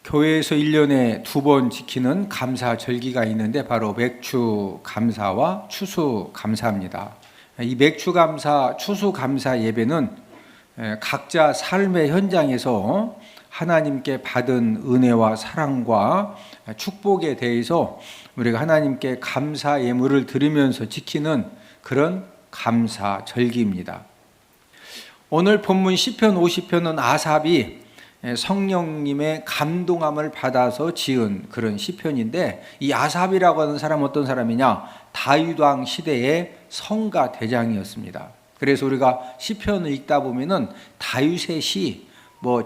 교회에서 1년에 2번 지키는 감사절기가 있는데 바로 맥추감사와 추수감사입니다. 이 맥추감사, 추수감사 예배는 각자 삶의 현장에서 하나님께 받은 은혜와 사랑과 축복에 대해서 우리가 하나님께 감사 예물을 드리면서 지키는 그런 감사절기입니다. 오늘 본문 시편 50편은 아삽이 성령님의 감동함을 받아서 지은 그런 시편인데, 이 아삽이라고 하는 사람은 어떤 사람이냐? 다윗 왕 시대의 성가 대장이었습니다. 그래서 우리가 시편을 읽다 보면은 다윗의 시,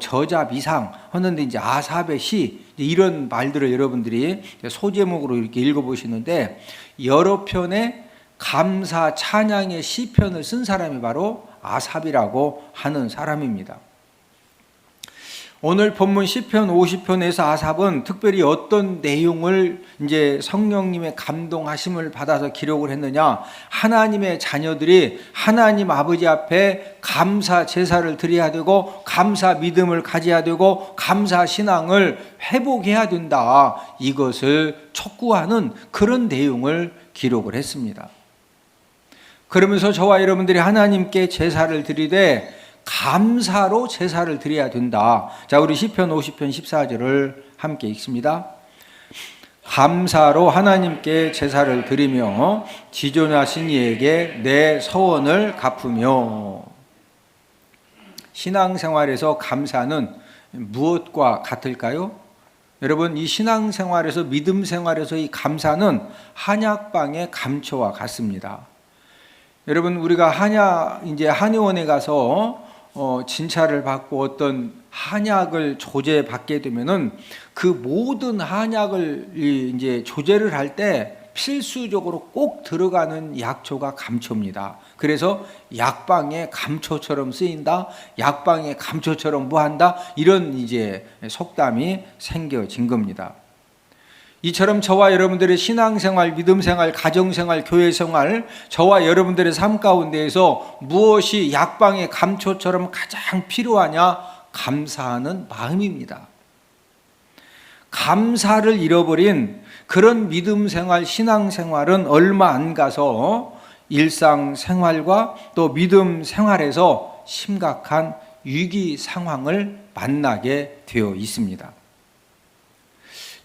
저자 미상 하는데 이제 아삽의 시, 이런 말들을 여러분들이 소제목으로 이렇게 읽어보시는데, 여러 편의 감사 찬양의 시편을 쓴 사람이 바로 아삽이라고 하는 사람입니다. 오늘 본문 시편 50편에서 아삽은 특별히 어떤 내용을 이제 성령님의 감동하심을 받아서 기록을 했느냐? 하나님의 자녀들이 하나님 아버지 앞에 감사 제사를 드려야 되고, 감사 믿음을 가져야 되고, 감사 신앙을 회복해야 된다, 이것을 촉구하는 그런 내용을 기록을 했습니다. 그러면서 저와 여러분들이 하나님께 제사를 드리되 감사로 제사를 드려야 된다. 자, 우리 시편 50편 14절을 함께 읽습니다. 감사로 하나님께 제사를 드리며 지존하신 이에게 내 서원을 갚으며. 신앙생활에서 감사는 무엇과 같을까요? 여러분, 이 신앙생활에서, 믿음생활에서 이 감사는 한약방의 감초와 같습니다. 여러분, 우리가 한의원에 가서 진찰을 받고 어떤 한약을 조제받게 되면은 그 모든 한약을 이제 조제를 할 때 필수적으로 꼭 들어가는 약초가 감초입니다. 그래서 약방의 감초처럼 쓰인다, 약방의 감초처럼 뭐한다, 이런 이제 속담이 생겨진 겁니다. 이처럼 저와 여러분들의 신앙생활, 믿음생활, 가정생활, 교회생활, 저와 여러분들의 삶 가운데에서 무엇이 약방의 감초처럼 가장 필요하냐? 감사하는 마음입니다. 감사를 잃어버린 그런 믿음생활, 신앙생활은 얼마 안 가서 일상생활과 또 믿음생활에서 심각한 위기 상황을 만나게 되어 있습니다.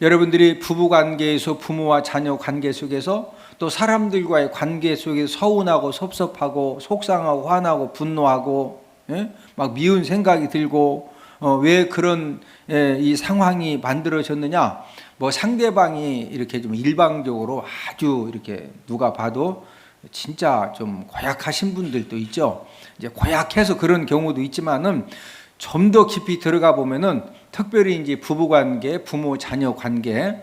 여러분들이 부부관계에서, 부모와 자녀 관계 속에서, 또 사람들과의 관계 속에서 서운하고 섭섭하고 속상하고 화나고 분노하고 막 미운 생각이 들고, 왜 그런 이 상황이 만들어졌느냐? 상대방이 이렇게 좀 일방적으로 아주 이렇게 누가 봐도 진짜 좀 고약하신 분들도 있죠. 이제 고약해서 그런 경우도 있지만은 좀 더 깊이 들어가 보면은 특별히 이제 부부관계, 부모 자녀 관계,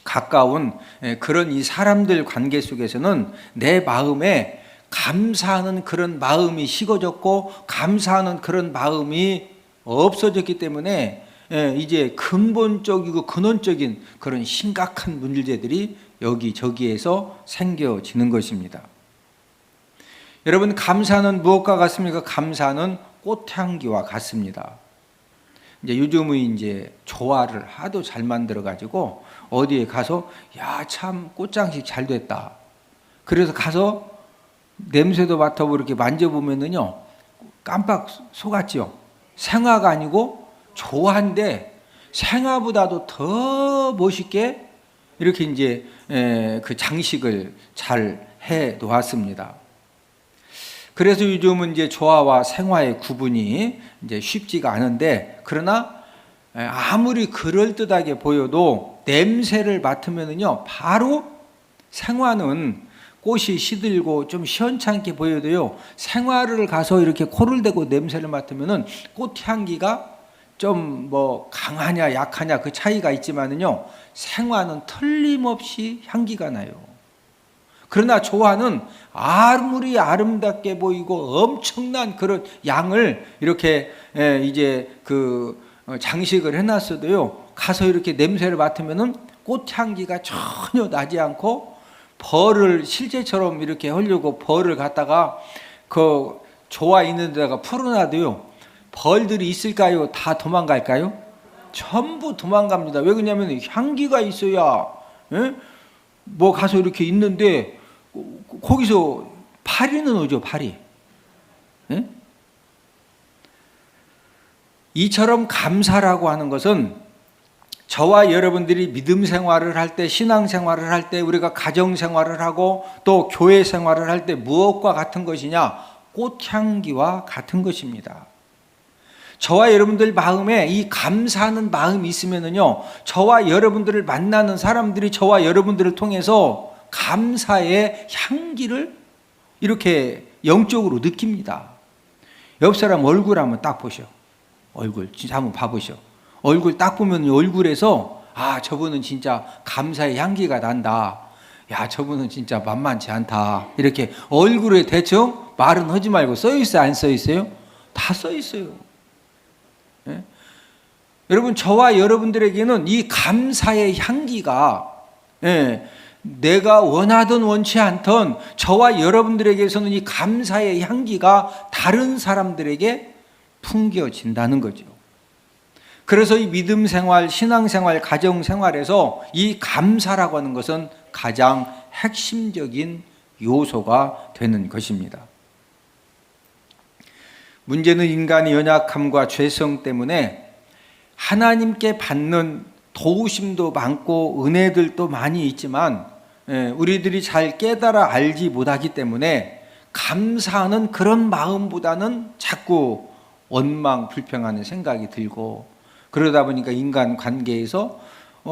가까운 그런 이 사람들 관계 속에서는 내 마음에 감사하는 그런 마음이 식어졌고, 감사하는 그런 마음이 없어졌기 때문에 이제 근본적이고 근원적인 그런 심각한 문제들이 여기저기에서 생겨지는 것입니다. 여러분, 감사는 무엇과 같습니까? 감사는 꽃향기와 같습니다. 이제 요즘은 이제 조화를 하도 잘 만들어 가지고 어디에 가서 참 꽃장식 잘 됐다. 그래서 가서 냄새도 맡아보고 이렇게 만져보면은요, 깜빡 속았죠. 생화가 아니고 조화인데 생화보다도 더 멋있게 이렇게 이제 그 장식을 잘 해 놓았습니다. 그래서 요즘은 이제 조화와 생화의 구분이 이제 쉽지가 않은데, 그러나 아무리 그럴듯하게 보여도 냄새를 맡으면은요, 바로 생화는 꽃이 시들고 좀 시원찮게 보여도요, 생화를 가서 이렇게 코를 대고 냄새를 맡으면은 꽃향기가 좀 강하냐 약하냐 그 차이가 있지만은요, 생화는 틀림없이 향기가 나요. 그러나 조화는 아무리 아름답게 보이고 엄청난 그런 양을 이렇게 이제 그 장식을 해놨어도요, 가서 이렇게 냄새를 맡으면은 꽃향기가 전혀 나지 않고, 벌을 실제처럼 이렇게 하려고 벌을 갖다가 그 조화 있는 데다가 풀어놔도요, 벌들이 있을까요? 다 도망갈까요? 전부 도망갑니다. 왜 그러냐면 향기가 있어야, 예? 뭐 가서 이렇게 있는데 거기서 파리는 오죠, 파리. 예? 이처럼 감사라고 하는 것은 저와 여러분들이 믿음 생활을 할 때, 신앙 생활을 할 때, 우리가 가정 생활을 하고 또 교회 생활을 할 때 무엇과 같은 것이냐? 꽃향기와 같은 것입니다. 저와 여러분들 마음에 이 감사하는 마음이 있으면은요, 저와 여러분들을 만나는 사람들이 저와 여러분들을 통해서 감사의 향기를 이렇게 영적으로 느낍니다. 옆 사람 얼굴 한번 딱 보셔. 얼굴 진짜 한번 봐보셔. 얼굴 딱 보면 얼굴에서 아, 저분은 진짜 감사의 향기가 난다. 야, 저분은 진짜 만만치 않다. 이렇게 얼굴에 대충 말은 하지 말고 써 있어요, 안 써 있어요? 다 써 있어요. 예? 여러분, 저와 여러분들에게는 이 감사의 향기가, 예, 내가 원하든 원치 않던 저와 여러분들에게서는 이 감사의 향기가 다른 사람들에게 풍겨진다는 거죠. 그래서 이 믿음 생활, 신앙 생활, 가정 생활에서 이 감사라고 하는 것은 가장 핵심적인 요소가 되는 것입니다. 문제는 인간의 연약함과 죄성 때문에 하나님께 받는 도우심도 많고 은혜들도 많이 있지만 우리들이 잘 깨달아 알지 못하기 때문에 감사하는 그런 마음보다는 자꾸 원망, 불평하는 생각이 들고, 그러다 보니까 인간 관계에서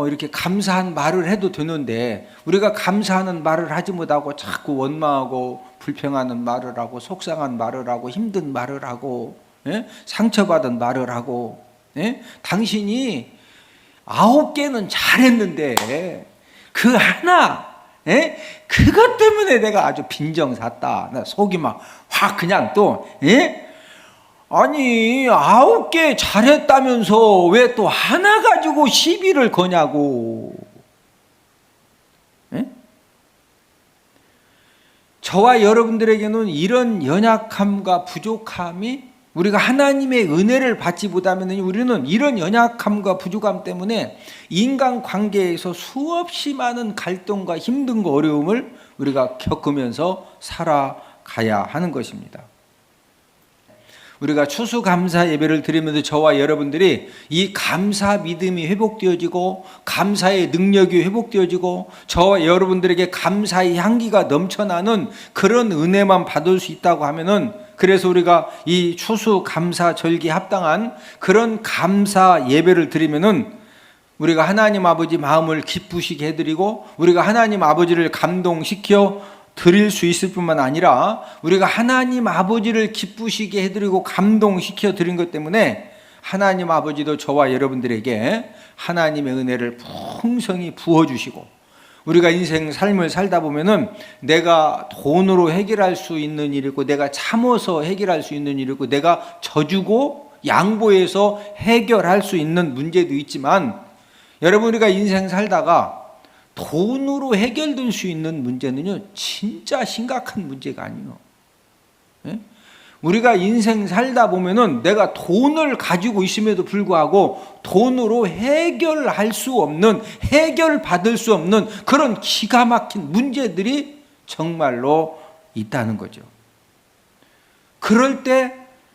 이렇게 감사한 말을 해도 되는데 우리가 감사하는 말을 하지 못하고 자꾸 원망하고 불평하는 말을 하고 속상한 말을 하고 힘든 말을 하고, 예? 상처받은 말을 하고, 예? 당신이 9개는 잘했는데 그 하나, 예? 그것 때문에 내가 아주 빈정샀다. 나 속이 막 확 그냥 또, 예? 아니 9개 잘했다면서 왜 또 하나 가지고 시비를 거냐고. 예? 저와 여러분들에게는 이런 연약함과 부족함이, 우리가 하나님의 은혜를 받지 못하면 우리는 이런 연약함과 부족함 때문에 인간관계에서 수없이 많은 갈등과 힘든 거, 어려움을 우리가 겪으면서 살아가야 하는 것입니다. 우리가 추수감사 예배를 드리면서 저와 여러분들이 이 감사 믿음이 회복되어지고 감사의 능력이 회복되어지고 저와 여러분들에게 감사의 향기가 넘쳐나는 그런 은혜만 받을 수 있다고 하면은, 그래서 우리가 이 추수감사 절기에 합당한 그런 감사 예배를 드리면은 우리가 하나님 아버지 마음을 기쁘시게 해드리고 우리가 하나님 아버지를 감동시켜 드릴 수 있을 뿐만 아니라 우리가 하나님 아버지를 기쁘시게 해드리고 감동시켜 드린 것 때문에 하나님 아버지도 저와 여러분들에게 하나님의 은혜를 풍성히 부어주시고, 우리가 인생 삶을 살다 보면은 내가 돈으로 해결할 수 있는 일이 있고 내가 참아서 해결할 수 있는 일이 있고 내가 져주고 양보해서 해결할 수 있는 문제도 있지만, 여러분, 우리가 인생 살다가 돈으로 해결될 수 있는 문제는요, 진짜 심각한 문제가 아니에요. 예? 우리가 인생 살다 보면은 내가 돈을 가지고 있음에도 불구하고 돈으로 해결할 수 없는, 해결받을 수 없는 그런 기가 막힌 문제들이 정말로 있다는 거죠. 그럴 때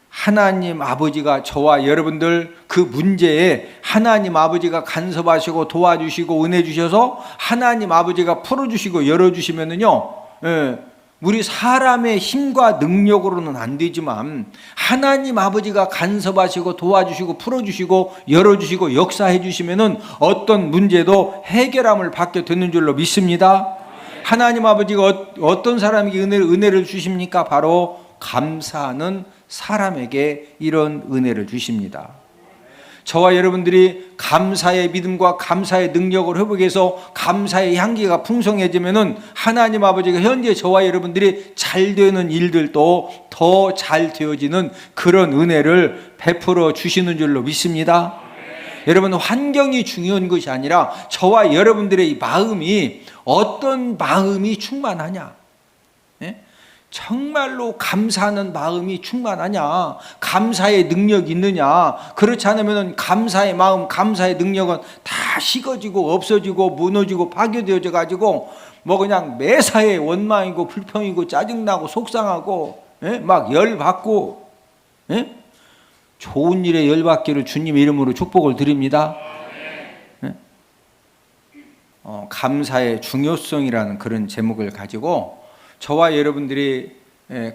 하나님 아버지가 저와 여러분들 그 문제에 하나님 아버지가 간섭하시고 도와주시고 은혜 주셔서 하나님 아버지가 풀어주시고 열어주시면은요, 우리 사람의 힘과 능력으로는 안 되지만 하나님 아버지가 간섭하시고 도와주시고 풀어주시고 열어주시고 역사해 주시면은 어떤 문제도 해결함을 받게 되는 줄로 믿습니다. 하나님 아버지가 어떤 사람에게 은혜를 주십니까? 바로 감사하는 사람에게 이런 은혜를 주십니다. 저와 여러분들이 감사의 믿음과 감사의 능력을 회복해서 감사의 향기가 풍성해지면은 하나님 아버지가 현재 저와 여러분들이 잘 되는 일들도 더 잘 되어지는 그런 은혜를 베풀어 주시는 줄로 믿습니다. 여러분, 환경이 중요한 것이 아니라 저와 여러분들의 마음이 어떤 마음이 충만하냐. 정말로 감사하는 마음이 충만하냐? 감사의 능력이 있느냐? 그렇지 않으면 감사의 마음, 감사의 능력은 다 식어지고 없어지고 무너지고 파괴되어져 가지고 뭐 그냥 매사에 원망이고 불평이고 짜증나고 속상하고, 예? 막 열받고, 예? 좋은 일에 열받기를 주님의 이름으로 축복을 드립니다. 예? 감사의 중요성이라는 그런 제목을 가지고 저와 여러분들이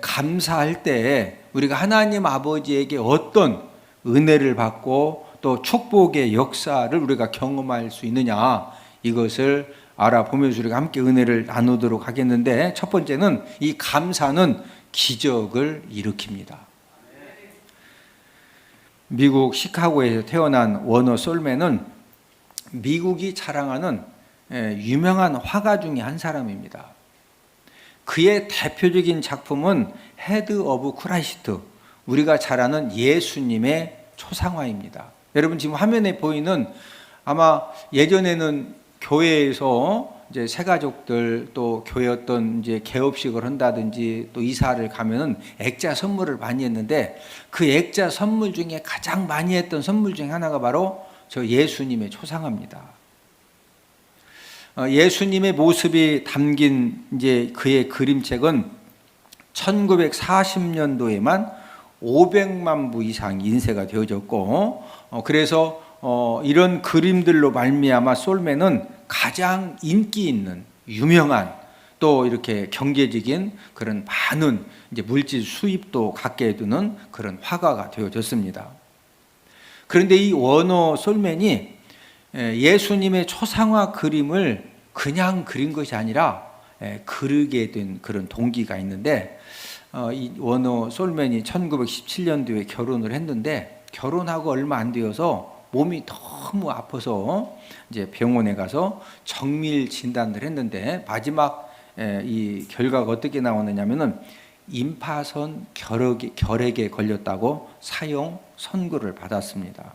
감사할 때 우리가 하나님 아버지에게 어떤 은혜를 받고 또 축복의 역사를 우리가 경험할 수 있느냐, 이것을 알아보면서 우리가 함께 은혜를 나누도록 하겠는데, 첫 번째는 이 감사는 기적을 일으킵니다. 미국 시카고에서 태어난 워너 솔맨은 미국이 자랑하는 유명한 화가 중에 한 사람입니다. 그의 대표적인 작품은 헤드 오브 크라이스트, 우리가 잘 아는 예수님의 초상화입니다. 여러분 지금 화면에 보이는, 아마 예전에는 교회에서 이제 새가족들 또 교회 어떤 이제 개업식을 한다든지 또 이사를 가면은 액자 선물을 많이 했는데, 그 액자 선물 중에 가장 많이 했던 선물 중에 하나가 바로 저 예수님의 초상화입니다. 예수님의 모습이 담긴 이제 그의 그림책은 1940년도에만 500만 부 이상 인쇄가 되어졌고, 그래서 이런 그림들로 말미암아 솔맨은 가장 인기 있는 유명한, 또 이렇게 경제적인 그런 많은 이제 물질 수입도 갖게 해두는 그런 화가가 되어졌습니다. 그런데 이 워너 솔맨이 예수님의 초상화 그림을 그냥 그린 것이 아니라 그리게 된 그런 동기가 있는데, 이 워너 솔맨이 1917년도에 결혼을 했는데, 결혼하고 얼마 안 되어서 몸이 너무 아파서 이제 병원에 가서 정밀 진단을 했는데, 마지막 이 결과가 어떻게 나왔느냐면은 임파선 결핵에 걸렸다고 사형 선고를 받았습니다.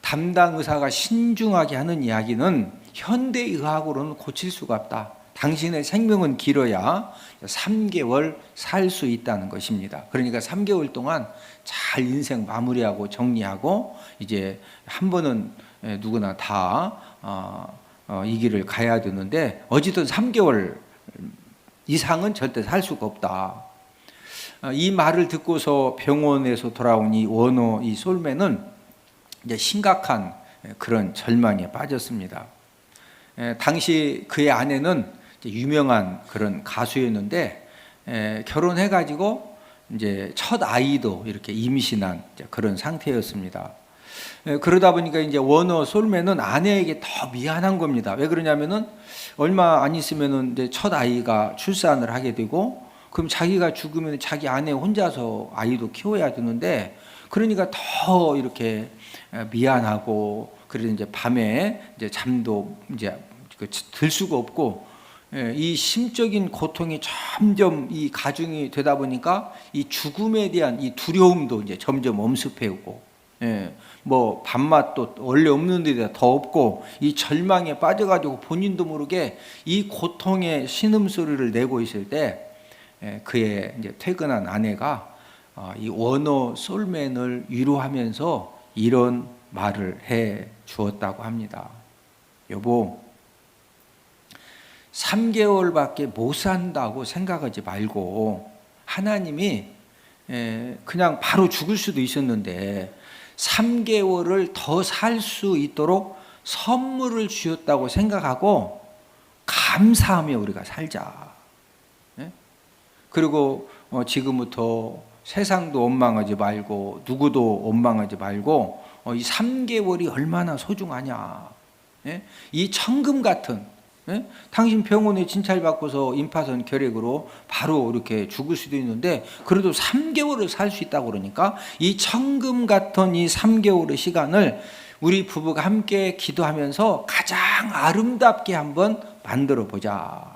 담당 의사가 신중하게 하는 이야기는 현대의학으로는 고칠 수가 없다. 당신의 생명은 길어야 3개월 살 수 있다는 것입니다. 그러니까 3개월 동안 잘 인생 마무리하고 정리하고 이제 한 번은 누구나 다 이 길을 가야 되는데, 어쨌든 3개월 이상은 절대 살 수가 없다. 이 말을 듣고서 병원에서 돌아온 이 워너 이 솔맨은 이제 심각한 그런 절망에 빠졌습니다. 당시 그의 아내는 유명한 그런 가수였는데, 결혼해가지고 이제 첫 아이도 이렇게 임신한 그런 상태였습니다. 그러다 보니까 이제 워너 솔맨은 아내에게 더 미안한 겁니다. 왜 그러냐면은 얼마 안 있으면은 이제 첫 아이가 출산을 하게 되고, 그럼 자기가 죽으면 자기 아내 혼자서 아이도 키워야 되는데, 그러니까 더 이렇게 미안하고, 그래서 이제 밤에 이제 잠도 이제 들 수가 없고, 이 심적인 고통이 점점 이 가중이 되다 보니까 이 죽음에 대한 이 두려움도 이제 점점 엄습해오고, 뭐 밥맛도 원래 없는 데다 더 없고, 이 절망에 빠져가지고 본인도 모르게 이 고통의 신음소리를 내고 있을 때, 그의 이제 퇴근한 아내가 이 워너 솔맨을 위로하면서 이런 말을 해 주었다고 합니다. 여보, 3개월밖에 못 산다고 생각하지 말고, 하나님이 그냥 바로 죽을 수도 있었는데 3개월을 더 살 수 있도록 선물을 주었다고 생각하고 감사하며 우리가 살자. 그리고 지금부터 세상도 원망하지 말고 누구도 원망하지 말고, 이 3개월이 얼마나 소중하냐. 이 천금 같은, 당신 병원에 진찰받고서 임파선 결핵으로 바로 이렇게 죽을 수도 있는데 그래도 3개월을 살 수 있다고 그러니까, 이 천금 같은 이 3개월의 시간을 우리 부부가 함께 기도하면서 가장 아름답게 한번 만들어 보자.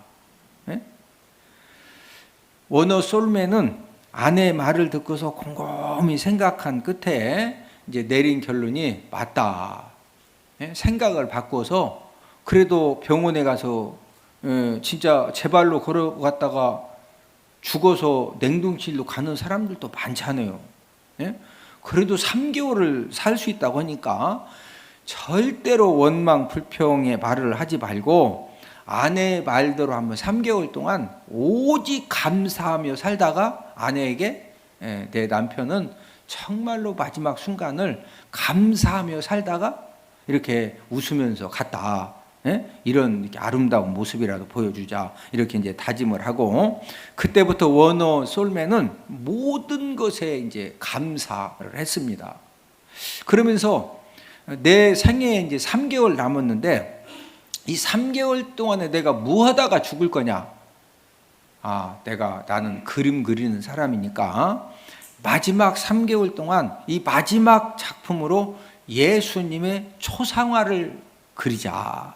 워너 솔맨은 아내의 말을 듣고서 곰곰이 생각한 끝에 이제 내린 결론이 맞다. 생각을 바꿔서 그래도 병원에 가서 진짜 제 발로 걸어갔다가 죽어서 냉동실로 가는 사람들도 많잖아요. 예? 그래도 3개월을 살 수 있다고 하니까 절대로 원망 불평의 말을 하지 말고 아내의 말대로 한번 3개월 동안 오직 감사하며 살다가 아내에게 내 남편은 정말로 마지막 순간을 감사하며 살다가 이렇게 웃으면서 갔다. 이런 이렇게 아름다운 모습이라도 보여주자. 이렇게 이제 다짐을 하고 그때부터 워너 솔맨은 모든 것에 이제 감사를 했습니다. 그러면서 내 생애에 이제 3개월 남았는데 이 3개월 동안에 내가 뭐 하다가 죽을 거냐? 나는 그림 그리는 사람이니까 마지막 3개월 동안 이 마지막 작품으로 예수님의 초상화를 그리자.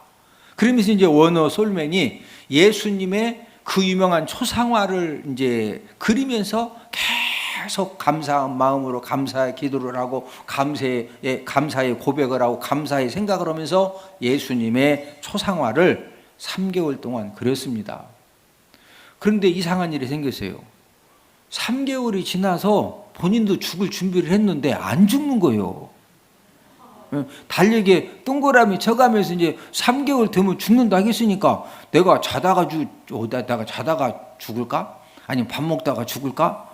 그러면서 이제 워너 솔맨이 예수님의 그 유명한 초상화를 이제 그리면서 계속 감사한 마음으로 감사의 기도를 하고 감사의 고백을 하고 감사의 생각을 하면서 예수님의 초상화를 3개월 동안 그렸습니다. 그런데 이상한 일이 생겼어요. 3개월이 지나서 본인도 죽을 준비를 했는데 안 죽는 거예요. 달력에 동그라미 쳐가면서 이제 3개월 되면 죽는다 하겠으니까 내가 자다가 죽을까? 아니면 밥 먹다가 죽을까?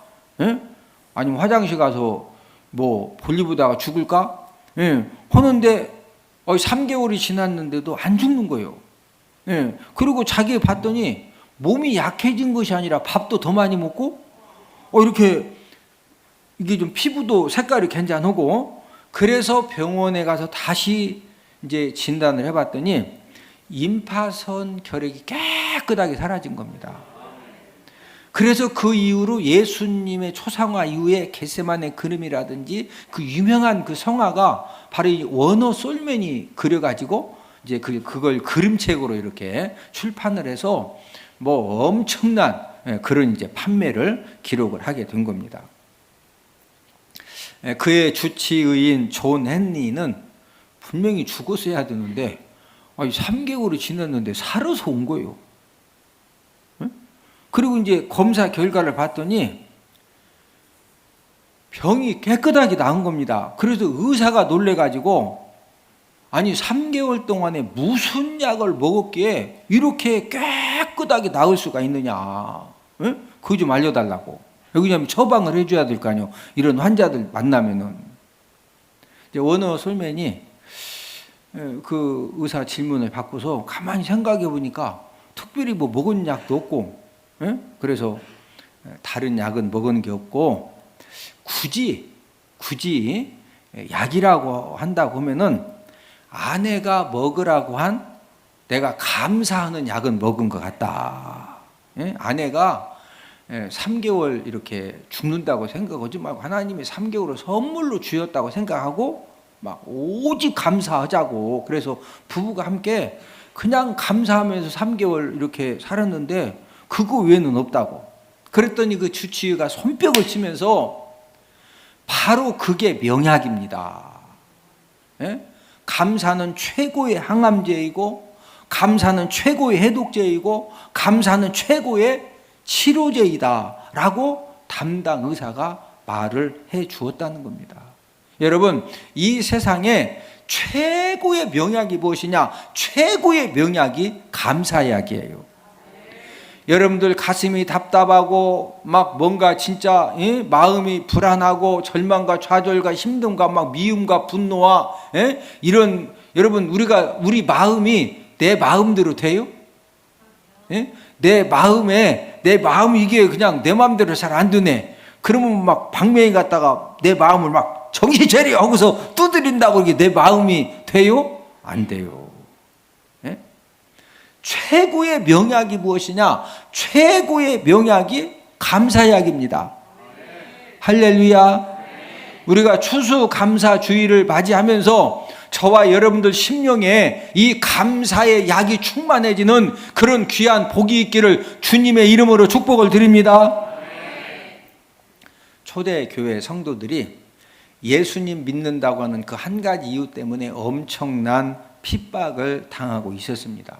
아니면 화장실 가서 뭐 볼일 보다가 죽을까? 하는데 3개월이 지났는데도 안 죽는 거예요. 그리고 자기 봤더니 몸이 약해진 것이 아니라 밥도 더 많이 먹고 이렇게 이게 좀 피부도 색깔이 괜찮고 그래서 병원에 가서 다시 이제 진단을 해봤더니 임파선 결핵이 깨끗하게 사라진 겁니다. 그래서 그 이후로 예수님의 초상화 이후에 겟세마네 그림이라든지 그 유명한 그 성화가 바로 이 워너 솔맨이 그려가지고 이제 그걸 그림책으로 이렇게 출판을 해서 뭐 엄청난 그런 이제 판매를 기록을 하게 된 겁니다. 그의 주치의인 존 헨리는 분명히 죽었어야 되는데 3개월이 지났는데 살아서 온 거예요. 그리고 이제 검사 결과를 봤더니 병이 깨끗하게 나은 겁니다. 그래서 의사가 놀래가지고 3개월 동안에 무슨 약을 먹었기에 이렇게 깨끗하게 나을 수가 있느냐. 그거 좀 알려달라고. 왜냐하면 처방을 해줘야 될 거 아니에요. 이런 환자들 만나면은. 이제 워너 솔맨이 그 의사 질문을 받고서 가만히 생각해 보니까 특별히 뭐 먹은 약도 없고, 그래서 다른 약은 먹은 게 없고, 굳이 약이라고 한다고 하면은 아내가 먹으라고 한 내가 감사하는 약은 먹은 것 같다. 아내가 3개월 이렇게 죽는다고 생각하지 말고 하나님이 3개월을 선물로 주셨다고 생각하고 막 오직 감사하자고. 그래서 부부가 함께 그냥 감사하면서 3개월 이렇게 살았는데 그거 외에는 없다고. 그랬더니 그 주치의가 손뼉을 치면서 바로 그게 명약입니다. 감사는 최고의 항암제이고 감사는 최고의 해독제이고 감사는 최고의 치료제이다 라고 담당 의사가 말을 해 주었다는 겁니다. 여러분, 이 세상에 최고의 명약이 무엇이냐? 최고의 명약이 감사약이에요. 여러분들 가슴이 답답하고 막 뭔가 진짜 마음이 불안하고 절망과 좌절과 힘듦과 막 미움과 분노와 이런, 여러분 우리 마음이 내 마음대로 돼요? 내 마음이 이게 그냥 내 마음대로 잘 안 되네. 그러면 막 방맹이 갔다가 내 마음을 막 정신 차려 하고서 두드린다고 이게 내 마음이 돼요? 안 돼요. 최고의 명약이 무엇이냐? 최고의 명약이 감사약입니다. 할렐루야. 우리가 추수감사주의를 맞이하면서 저와 여러분들 심령에 이 감사의 약이 충만해지는 그런 귀한 복이 있기를 주님의 이름으로 축복을 드립니다. 초대교회 성도들이 예수님 믿는다고 하는 그 한 가지 이유 때문에 엄청난 핍박을 당하고 있었습니다.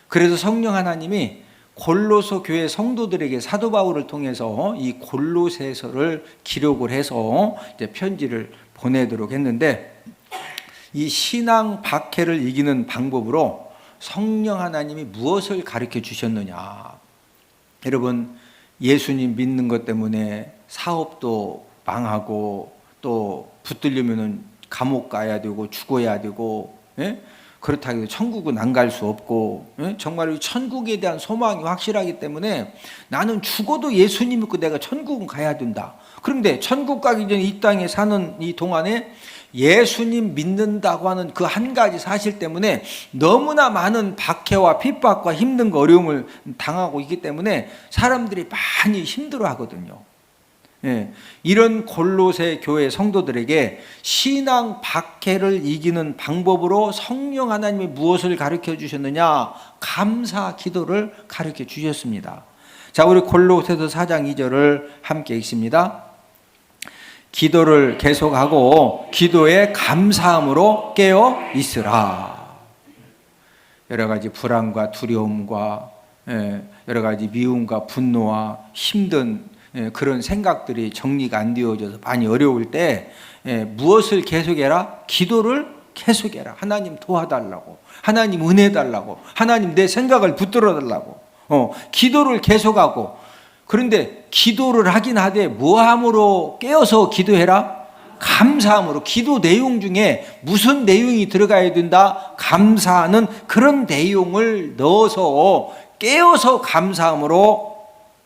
그래서 성령 하나님이 골로새 교회 성도들에게 사도 바울을 통해서 이 골로새서를 기록을 해서 이제 편지를 보내도록 했는데, 이 신앙 박해를 이기는 방법으로 성령 하나님이 무엇을 가르쳐 주셨느냐. 여러분, 예수님 믿는 것 때문에 사업도 망하고 또 붙들려면 감옥 가야 되고 죽어야 되고, 예? 그렇다고 해서 천국은 안 갈 수 없고, 예? 정말 천국에 대한 소망이 확실하기 때문에 나는 죽어도 예수님 믿고 내가 천국은 가야 된다. 그런데 천국 가기 전에 이 땅에 사는 이 동안에 예수님 믿는다고 하는 그 한 가지 사실 때문에 너무나 많은 박해와 핍박과 힘든 거, 어려움을 당하고 있기 때문에 사람들이 많이 힘들어 하거든요. 예, 이런 골로새 교회 성도들에게 신앙 박해를 이기는 방법으로 성령 하나님이 무엇을 가르쳐 주셨느냐? 감사 기도를 가르쳐 주셨습니다. 자, 우리 골로새서 4장 2절을 함께 읽습니다. 기도를 계속하고 기도에 감사함으로 깨어 있으라. 여러 가지 불안과 두려움과 여러 가지 미움과 분노와 힘든 그런 생각들이 정리가 안 되어져서 많이 어려울 때 무엇을 계속해라? 기도를 계속해라. 하나님 도와달라고, 하나님 은혜 달라고, 하나님 내 생각을 붙들어 달라고, 기도를 계속하고. 그런데 기도를 하긴 하되 뭐함으로 깨어서 기도해라? 감사함으로. 기도 내용 중에 무슨 내용이 들어가야 된다? 감사하는 그런 내용을 넣어서 깨어서 감사함으로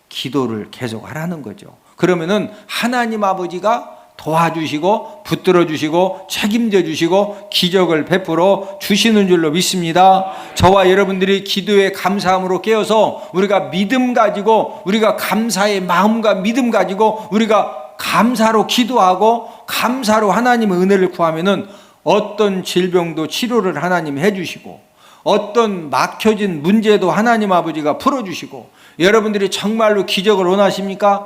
기도를 계속 하라는 거죠. 그러면은 하나님 아버지가 도와주시고 붙들어 주시고 책임져 주시고 기적을 베풀어 주시는 줄로 믿습니다. 저와 여러분들이 기도에 감사함으로 깨어서 우리가 믿음 가지고, 우리가 감사의 마음과 믿음 가지고 우리가 감사로 기도하고 감사로 하나님의 은혜를 구하면은 어떤 질병도 치료를 하나님이 해주시고, 어떤 막혀진 문제도 하나님 아버지가 풀어주시고, 여러분들이 정말로 기적을 원하십니까?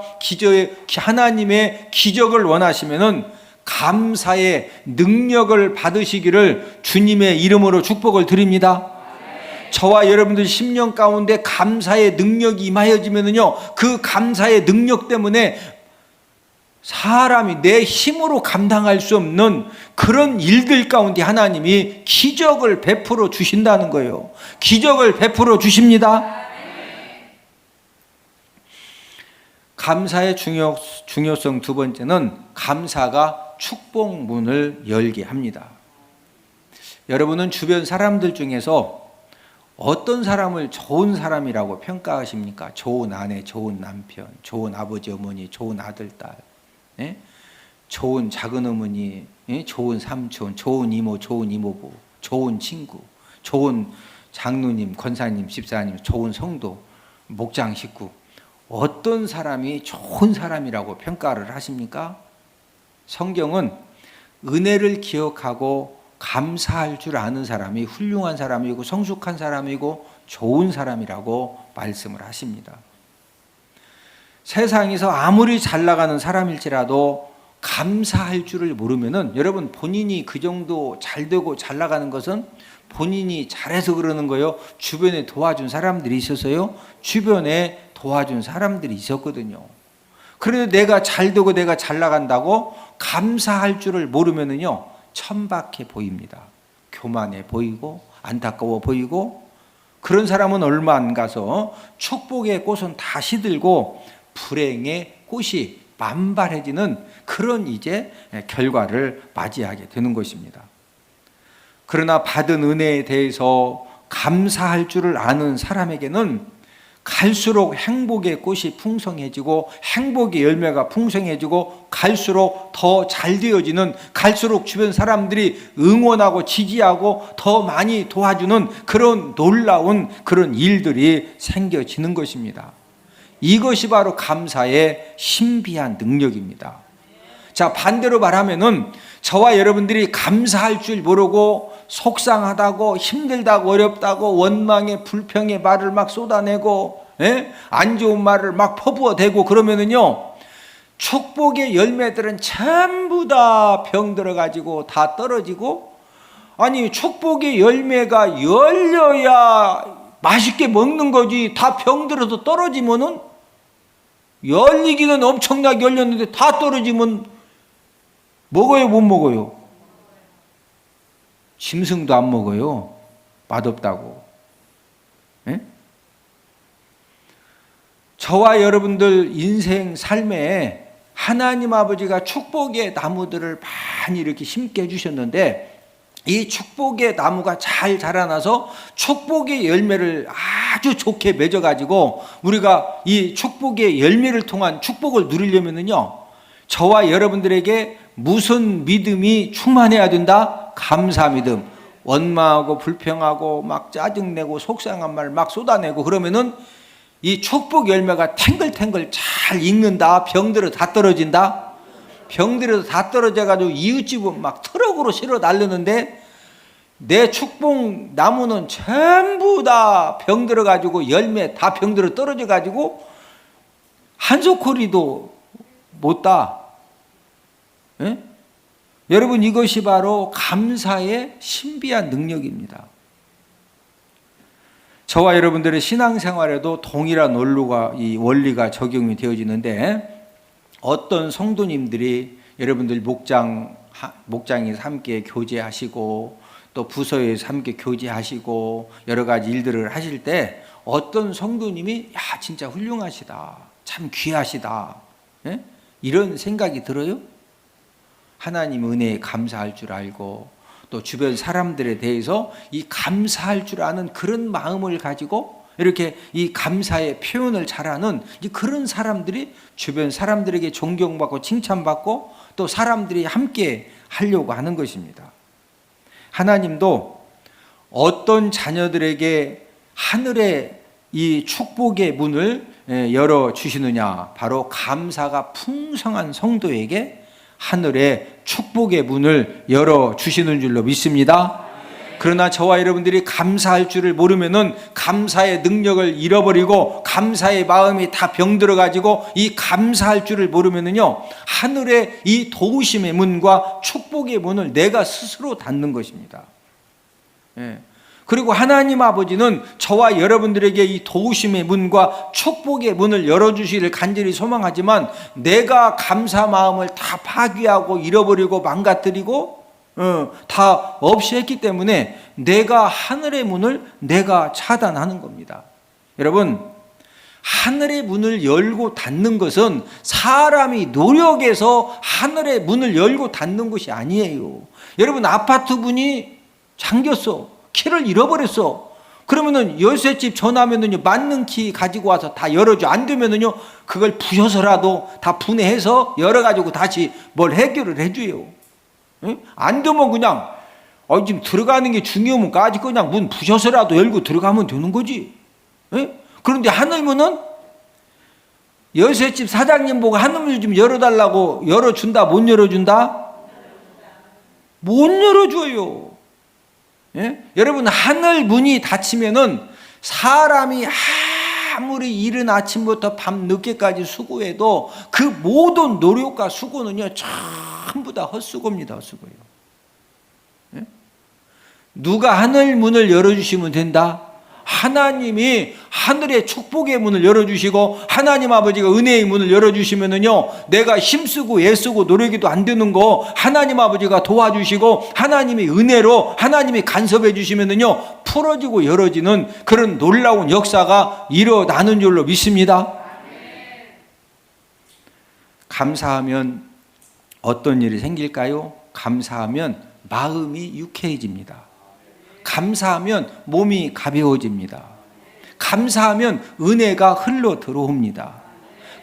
하나님의 기적을 원하시면은 감사의 능력을 받으시기를 주님의 이름으로 축복을 드립니다. 저와 여러분들 10년 가운데 감사의 능력이 임하여지면은요, 그 감사의 능력 때문에 사람이 내 힘으로 감당할 수 없는 그런 일들 가운데 하나님이 기적을 베풀어 주신다는 거예요. 기적을 베풀어 주십니다. 감사의 중요성 두 번째는 감사가 축복문을 열게 합니다. 여러분은 주변 사람들 중에서 어떤 사람을 좋은 사람이라고 평가하십니까? 좋은 아내, 좋은 남편, 좋은 아버지, 어머니, 좋은 아들, 딸, 좋은 작은 어머니, 좋은 삼촌, 좋은 이모, 좋은 이모부, 좋은 친구, 좋은 장로님, 권사님, 집사님, 좋은 성도, 목장 식구, 어떤 사람이 좋은 사람이라고 평가를 하십니까? 성경은 은혜를 기억하고 감사할 줄 아는 사람이 훌륭한 사람이고 성숙한 사람이고 좋은 사람이라고 말씀을 하십니다. 세상에서 아무리 잘 나가는 사람일지라도 감사할 줄을 모르면은, 여러분, 본인이 그 정도 잘 되고 잘 나가는 것은 본인이 잘해서 그러는 거예요? 주변에 도와준 사람들이 있어서요? 주변에 도와준 사람들이 있었거든요. 그런데 내가 잘 되고 내가 잘 나간다고 감사할 줄을 모르면은요, 천박해 보입니다. 교만해 보이고 안타까워 보이고, 그런 사람은 얼마 안 가서 축복의 꽃은 다 시들고 불행의 꽃이 만발해지는 그런 이제 결과를 맞이하게 되는 것입니다. 그러나 받은 은혜에 대해서 감사할 줄을 아는 사람에게는 갈수록 행복의 꽃이 풍성해지고 행복의 열매가 풍성해지고 갈수록 더 잘 되어지는, 갈수록 주변 사람들이 응원하고 지지하고 더 많이 도와주는 그런 놀라운 그런 일들이 생겨지는 것입니다. 이것이 바로 감사의 신비한 능력입니다. 자, 반대로 말하면은 저와 여러분들이 감사할 줄 모르고 속상하다고 힘들다고 어렵다고 원망에 불평의 말을 막 쏟아내고 안 좋은 말을 막 퍼부어대고 그러면은요, 축복의 열매들은 전부 다 병들어가지고 다 떨어지고, 아니 축복의 열매가 열려야 맛있게 먹는 거지. 다 병들어서 떨어지면은, 열리기는 엄청나게 열렸는데 다 떨어지면 먹어요, 못 먹어요? 짐승도 안 먹어요. 맛없다고. 예? 저와 여러분들 인생 삶에 하나님 아버지가 축복의 나무들을 많이 이렇게 심게 해주셨는데, 이 축복의 나무가 잘 자라나서 축복의 열매를 아주 좋게 맺어가지고 우리가 이 축복의 열매를 통한 축복을 누리려면요, 저와 여러분들에게 무슨 믿음이 충만해야 된다? 감사 믿음. 원망하고 불평하고 막 짜증내고 속상한 말 막 쏟아내고 그러면은 이 축복 열매가 탱글탱글 잘 익는다. 병들어 다 떨어진다. 병들어서 다 떨어져가지고 이웃집은 막 트럭으로 실어 날르는데 내 축복 나무는 전부 다 병들어가지고 열매 다 병들어 떨어져가지고 한 소쿠리도 못 따. 예? 여러분, 이것이 바로 감사의 신비한 능력입니다. 저와 여러분들의 신앙생활에도 동일한 원리가 적용이 되어지는데, 어떤 성도님들이 여러분들 목장에서 함께 교제하시고 또 부서에서 함께 교제하시고 여러 가지 일들을 하실 때 어떤 성도님이 야, 진짜 훌륭하시다, 참 귀하시다, 예? 이런 생각이 들어요? 하나님 은혜에 감사할 줄 알고 또 주변 사람들에 대해서 이 감사할 줄 아는 그런 마음을 가지고 이렇게 이 감사의 표현을 잘하는 그런 사람들이 주변 사람들에게 존경받고 칭찬받고 또 사람들이 함께 하려고 하는 것입니다. 하나님도 어떤 자녀들에게 하늘의 이 축복의 문을 열어주시느냐, 바로 감사가 풍성한 성도에게 하늘의 축복의 문을 열어주시는 줄로 믿습니다. 그러나 저와 여러분들이 감사할 줄을 모르면은 감사의 능력을 잃어버리고 감사의 마음이 다 병들어가지고 이 감사할 줄을 모르면은요, 하늘의 이 도우심의 문과 축복의 문을 내가 스스로 닫는 것입니다. 예. 그리고 하나님 아버지는 저와 여러분들에게 이 도우심의 문과 축복의 문을 열어주시기를 간절히 소망하지만 내가 감사 마음을 다 파괴하고 잃어버리고 망가뜨리고 다 없이 했기 때문에 내가 하늘의 문을 내가 차단하는 겁니다. 여러분, 하늘의 문을 열고 닫는 것은 사람이 노력해서 하늘의 문을 열고 닫는 것이 아니에요. 여러분, 아파트 문이 잠겼어. 키를 잃어버렸어. 그러면은 열쇠집 전화하면은요, 맞는 키 가지고 와서 다 열어줘. 안 되면은요, 그걸 부셔서라도 다 분해해서 열어가지고 다시 뭘 해결을 해줘요. 응? 안 되면 그냥 지금 들어가는 게 중요하면 까지 그냥 문 부셔서라도 열고 들어가면 되는 거지. 응? 그런데 하늘문은 열쇠집 사장님 보고 하늘문 좀 열어달라고 열어준다, 못 열어준다? 못 열어줘요. 예? 여러분, 하늘 문이 닫히면은 사람이 아무리 이른 아침부터 밤 늦게까지 수고해도 그 모든 노력과 수고는요, 전부 다 헛수고입니다. 헛수고예요. 예? 누가 하늘 문을 열어주시면 된다? 하나님이 하늘의 축복의 문을 열어주시고 하나님 아버지가 은혜의 문을 열어주시면은요, 내가 힘쓰고 애쓰고 노력해도 안 되는 거 하나님 아버지가 도와주시고 하나님이 은혜로 하나님이 간섭해 주시면은요, 풀어지고 열어지는 그런 놀라운 역사가 일어나는 줄로 믿습니다. 감사하면 어떤 일이 생길까요? 감사하면 마음이 유쾌해집니다. 감사하면 몸이 가벼워집니다. 감사하면 은혜가 흘러 들어옵니다.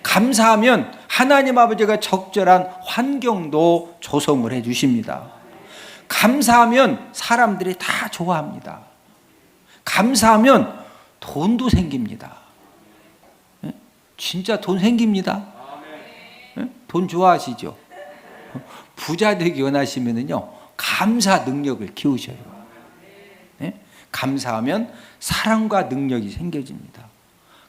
감사하면 하나님 아버지가 적절한 환경도 조성을 해 주십니다. 감사하면 사람들이 다 좋아합니다. 감사하면 돈도 생깁니다. 진짜 돈 생깁니다. 돈 좋아하시죠? 부자 되기 원하시면은요, 감사 능력을 키우셔요. 감사하면 사랑과 능력이 생겨집니다.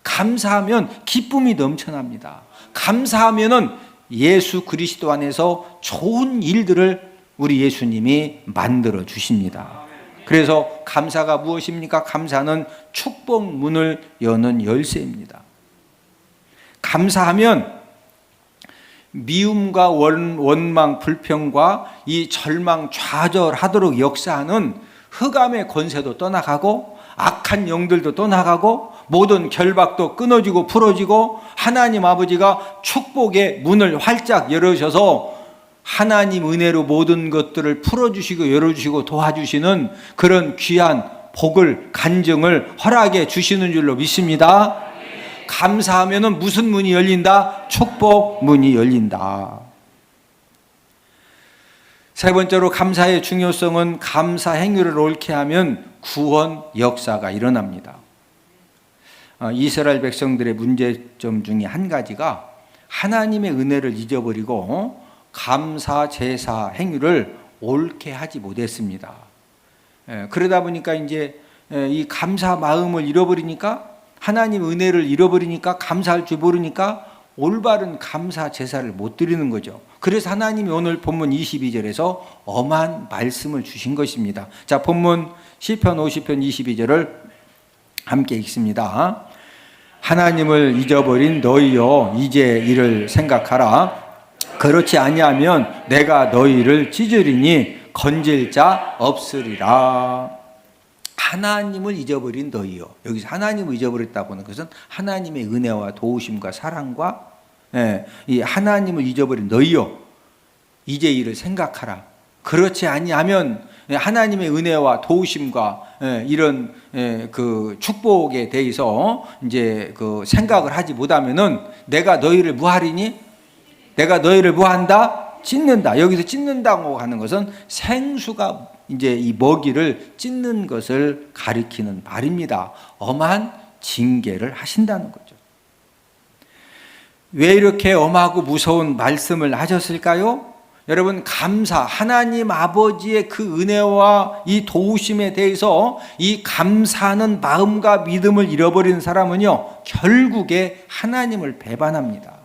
감사하면 기쁨이 넘쳐납니다. 감사하면은 예수 그리스도 안에서 좋은 일들을 우리 예수님이 만들어 주십니다. 그래서 감사가 무엇입니까? 감사는 축복 문을 여는 열쇠입니다. 감사하면 미움과 원망, 불평과 이 절망, 좌절하도록 역사하는 흑암의 권세도 떠나가고 악한 영들도 떠나가고 모든 결박도 끊어지고 풀어지고 하나님 아버지가 축복의 문을 활짝 열으셔서 하나님 은혜로 모든 것들을 풀어주시고 열어주시고 도와주시는 그런 귀한 복을, 간증을 허락해 주시는 줄로 믿습니다. 감사하면 무슨 문이 열린다? 축복 문이 열린다. 세 번째로 감사의 중요성은 감사 행위를 옳게 하면 구원 역사가 일어납니다. 이스라엘 백성들의 문제점 중에 한 가지가 하나님의 은혜를 잊어버리고 감사 제사 행위를 옳게 하지 못했습니다. 그러다 보니까 이제 이 감사 마음을 잃어버리니까 하나님 은혜를 잃어버리니까 감사할 줄 모르니까 올바른 감사 제사를 못 드리는 거죠. 그래서 하나님이 오늘 본문 22절에서 엄한 말씀을 주신 것입니다. 자, 본문 시편 50편 22절을 함께 읽습니다. 하나님을 잊어버린 너희여 이제 이를 생각하라. 그렇지 아니하면 내가 너희를 찢으리니 건질 자 없으리라. 하나님을 잊어버린 너희요. 여기서 하나님을 잊어버렸다고 하는 것은 하나님의 은혜와 도우심과 사랑과 이 하나님을 잊어버린 너희요. 이제 이를 생각하라. 그렇지 아니하면 하나님의 은혜와 도우심과 이런 그 축복에 대해서 이제 그 생각을 하지 못하면은 내가 너희를 무하리니 내가 너희를 무한다 찢는다. 여기서 찢는다고 하는 것은 생수가 이제 이 먹이를 찢는 것을 가리키는 말입니다. 엄한 징계를 하신다는 거죠. 왜 이렇게 엄하고 무서운 말씀을 하셨을까요? 여러분, 감사, 하나님 아버지의 그 은혜와 이 도우심에 대해서 이 감사하는 마음과 믿음을 잃어버리는 사람은요, 결국에 하나님을 배반합니다.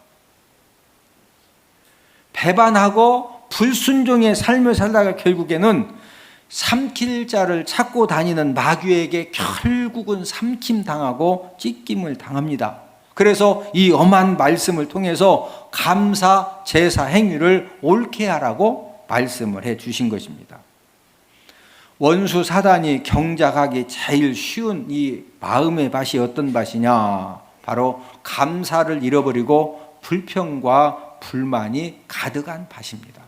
배반하고 불순종의 삶을 살다가 결국에는 삼킬 자를 찾고 다니는 마귀에게 결국은 삼킴당하고 찢김을 당합니다. 그래서 이 엄한 말씀을 통해서 감사 제사 행위를 옳게 하라고 말씀을 해 주신 것입니다. 원수 사단이 경작하기 제일 쉬운 이 마음의 밭이 어떤 밭이냐? 바로 감사를 잃어버리고 불평과 불만이 가득한 밭입니다.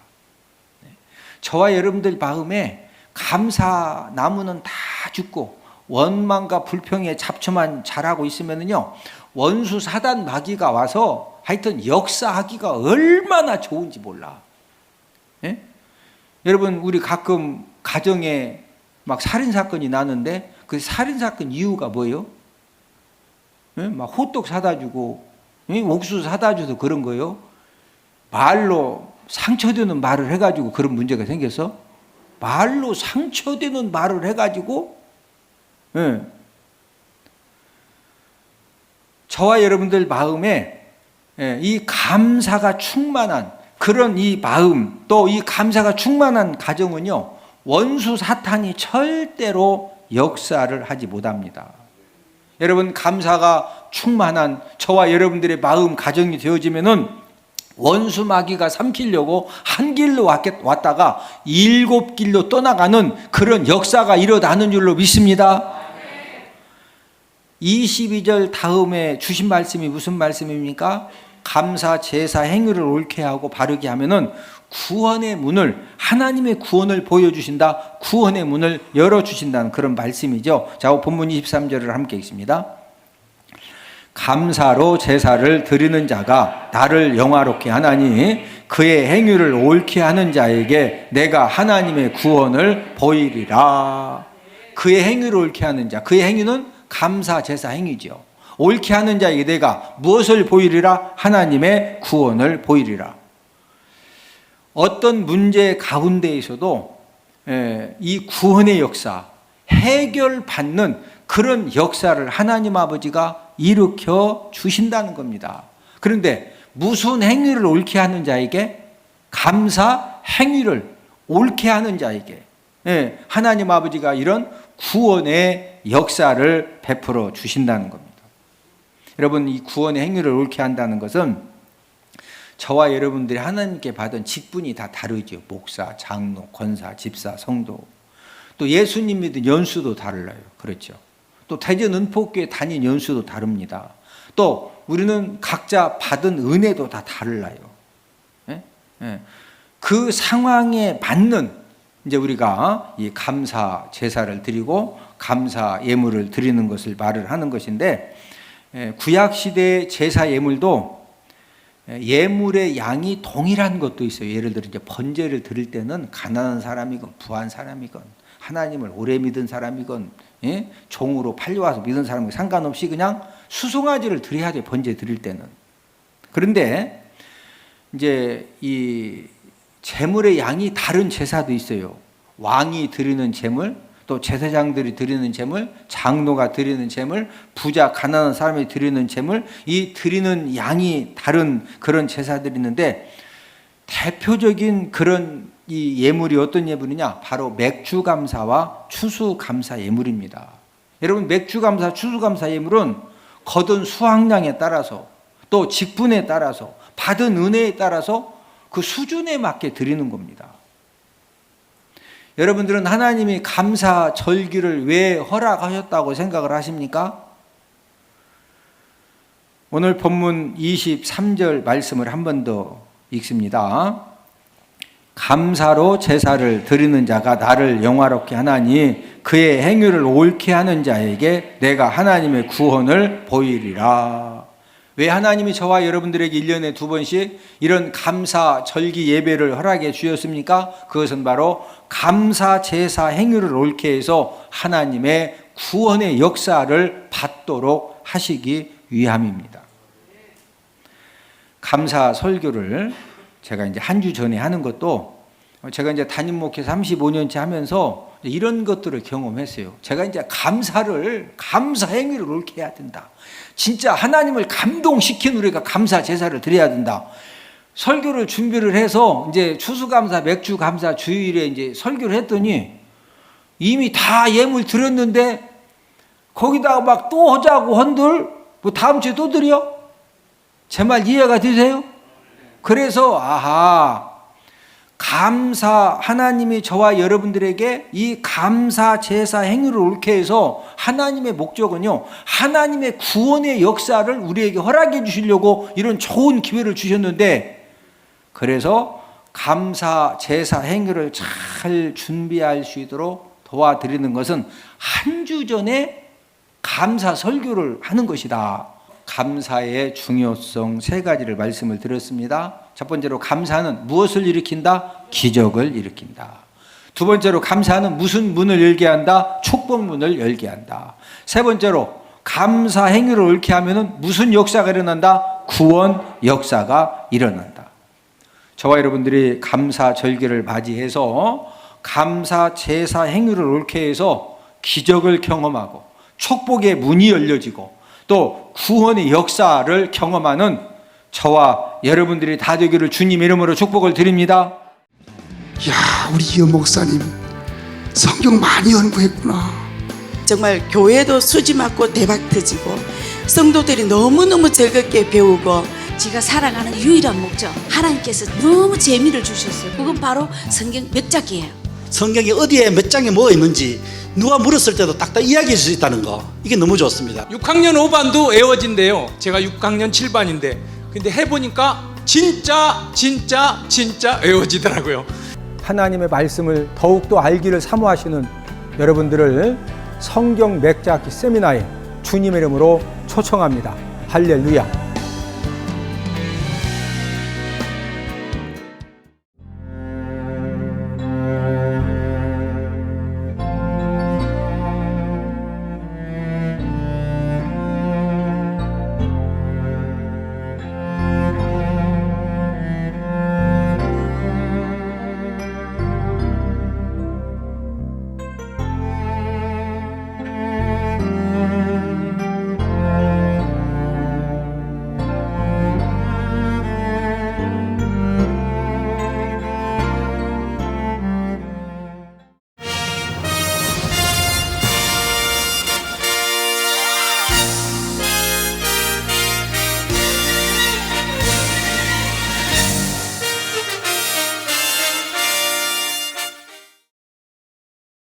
저와 여러분들 마음에 감사 나무는 다 죽고 원망과 불평에 잡초만 자라고 있으면요, 원수 사단 마귀가 와서 하여튼 역사하기가 얼마나 좋은지 몰라. 예? 여러분, 우리 가끔 가정에 막 살인사건이 나는데 그 살인사건 이유가 뭐예요? 예? 막 호떡 사다 주고, 예? 옥수수 사다 줘도 그런 거예요? 말로 상처되는 말을 해가지고 그런 문제가 생겼어? 말로 상처되는 말을 해가지고, 예. 저와 여러분들 마음에 이 감사가 충만한 그런 이 마음, 또 이 감사가 충만한 가정은요, 원수 사탄이 절대로 역사를 하지 못합니다. 여러분, 감사가 충만한 저와 여러분들의 마음 가정이 되어지면은 원수 마귀가 삼키려고 한 길로 왔다가 7길로 떠나가는 그런 역사가 일어나는 줄로 믿습니다. 22절 다음에 주신 말씀이 무슨 말씀입니까? 감사 제사 행위를 옳게 하고 바르게 하면은 구원의 문을, 하나님의 구원을 보여주신다, 구원의 문을 열어주신다는 그런 말씀이죠. 자, 본문 23절을 함께 읽습니다. 감사로 제사를 드리는 자가 나를 영화롭게 하나니 그의 행위를 옳게 하는 자에게 내가 하나님의 구원을 보이리라. 그의 행위를 옳게 하는 자, 그의 행위는 감사 제사 행위죠. 옳게 하는 자에게 내가 무엇을 보이리라? 하나님의 구원을 보이리라. 어떤 문제 가운데에서도 이 구원의 역사, 해결받는 그런 역사를 하나님 아버지가 일으켜 주신다는 겁니다. 그런데 무슨 행위를 옳게 하는 자에게? 감사 행위를 옳게 하는 자에게. 예, 하나님 아버지가 이런 구원의 역사를 베풀어 주신다는 겁니다. 여러분, 이 구원의 행위를 옳게 한다는 것은 저와 여러분들이 하나님께 받은 직분이 다 다르죠. 목사, 장로, 권사, 집사, 성도. 또 예수님 믿은 연수도 달라요. 그렇죠. 또 대전 은폭교회 다닌 연수도 다릅니다. 또 우리는 각자 받은 은혜도 다 달라요. 예? 예. 그 상황에 맞는 이제 우리가 이 감사 제사를 드리고 감사 예물을 드리는 것을 말을 하는 것인데, 구약 시대의 제사 예물도 예물의 양이 동일한 것도 있어요. 예를 들어 이제 번제를 드릴 때는 가난한 사람이건 부한 사람이건 하나님을 오래 믿은 사람이건 종으로 팔려와서 믿은 사람이건 상관없이 그냥 수송아지를 드려야 돼, 번제 드릴 때는. 그런데 이제 이 제물의 양이 다른 제사도 있어요. 왕이 드리는 제물, 또 제사장들이 드리는 제물, 장로가 드리는 제물, 부자 가난한 사람이 드리는 제물, 이 드리는 양이 다른 그런 제사들이 있는데, 대표적인 그런 이 예물이 어떤 예물이냐? 바로 맥주감사와 추수감사 예물입니다. 여러분, 맥주감사, 추수감사 예물은 거둔 수확량에 따라서 또 직분에 따라서 받은 은혜에 따라서 그 수준에 맞게 드리는 겁니다. 여러분들은 하나님이 감사 절기를 왜 허락하셨다고 생각을 하십니까? 오늘 본문 23절 말씀을 한 번 더 읽습니다. 감사로 제사를 드리는 자가 나를 영화롭게 하나니 그의 행위를 옳게 하는 자에게 내가 하나님의 구원을 보이리라. 왜 하나님이 저와 여러분들에게 1년에 2번씩 이런 감사 절기 예배를 허락해 주셨습니까? 그것은 바로 감사 제사 행위를 옳게 해서 하나님의 구원의 역사를 받도록 하시기 위함입니다. 감사 설교를 제가 이제 한 주 전에 하는 것도, 제가 이제 담임 목회 35년째 하면서 이런 것들을 경험했어요. 제가 이제 감사 행위를 옳게 해야 된다. 진짜 하나님을 감동시킨 우리가 감사 제사를 드려야 된다. 설교를 준비를 해서 이제 추수감사, 맥주감사 주일에 이제 설교를 했더니 이미 다 예물 드렸는데 거기다가 막 또 하자고 헌들, 뭐 다음 주에 또 드려? 제 말 이해가 되세요? 그래서 감사, 하나님이 저와 여러분들에게 이 감사 제사 행위를 옳게 해서 하나님의 목적은요, 하나님의 구원의 역사를 우리에게 허락해 주시려고 이런 좋은 기회를 주셨는데, 그래서 감사 제사 행위를 잘 준비할 수 있도록 도와드리는 것은 한 주 전에 감사 설교를 하는 것이다. 감사의 중요성 3가지를 말씀을 드렸습니다. 첫 번째로, 감사는 무엇을 일으킨다? 기적을 일으킨다. 두 번째로, 감사는 무슨 문을 열게 한다? 축복문을 열게 한다. 세 번째로, 감사 행위를 옳게 하면은 무슨 역사가 일어난다? 구원 역사가 일어난다. 저와 여러분들이 감사 절기를 맞이해서 감사 제사 행위를 옳게 해서 기적을 경험하고 축복의 문이 열려지고 또 구원의 역사를 경험하는 저와 여러분들이 다 되기를 주님 이름으로 축복을 드립니다. 이야, 우리 이호 목사님 성경 많이 연구했구나. 정말 교회도 수지 맞고 대박 터지고 성도들이 너무너무 즐겁게 배우고, 제가 살아가는 유일한 목적, 하나님께서 너무 재미를 주셨어요. 그건 바로 성경 몇 장이에요. 성경이 어디에 몇 장에 뭐 있는지 누가 물었을 때도 딱딱 이야기할 수 있다는 거, 이게 너무 좋습니다. 6학년 5반도 애워진대요. 제가 6학년 7반인데 근데 해보니까 진짜 애워지더라고요. 하나님의 말씀을 더욱더 알기를 사모하시는 여러분들을 성경 맥자기 세미나에 주님의 이름으로 초청합니다. 할렐루야.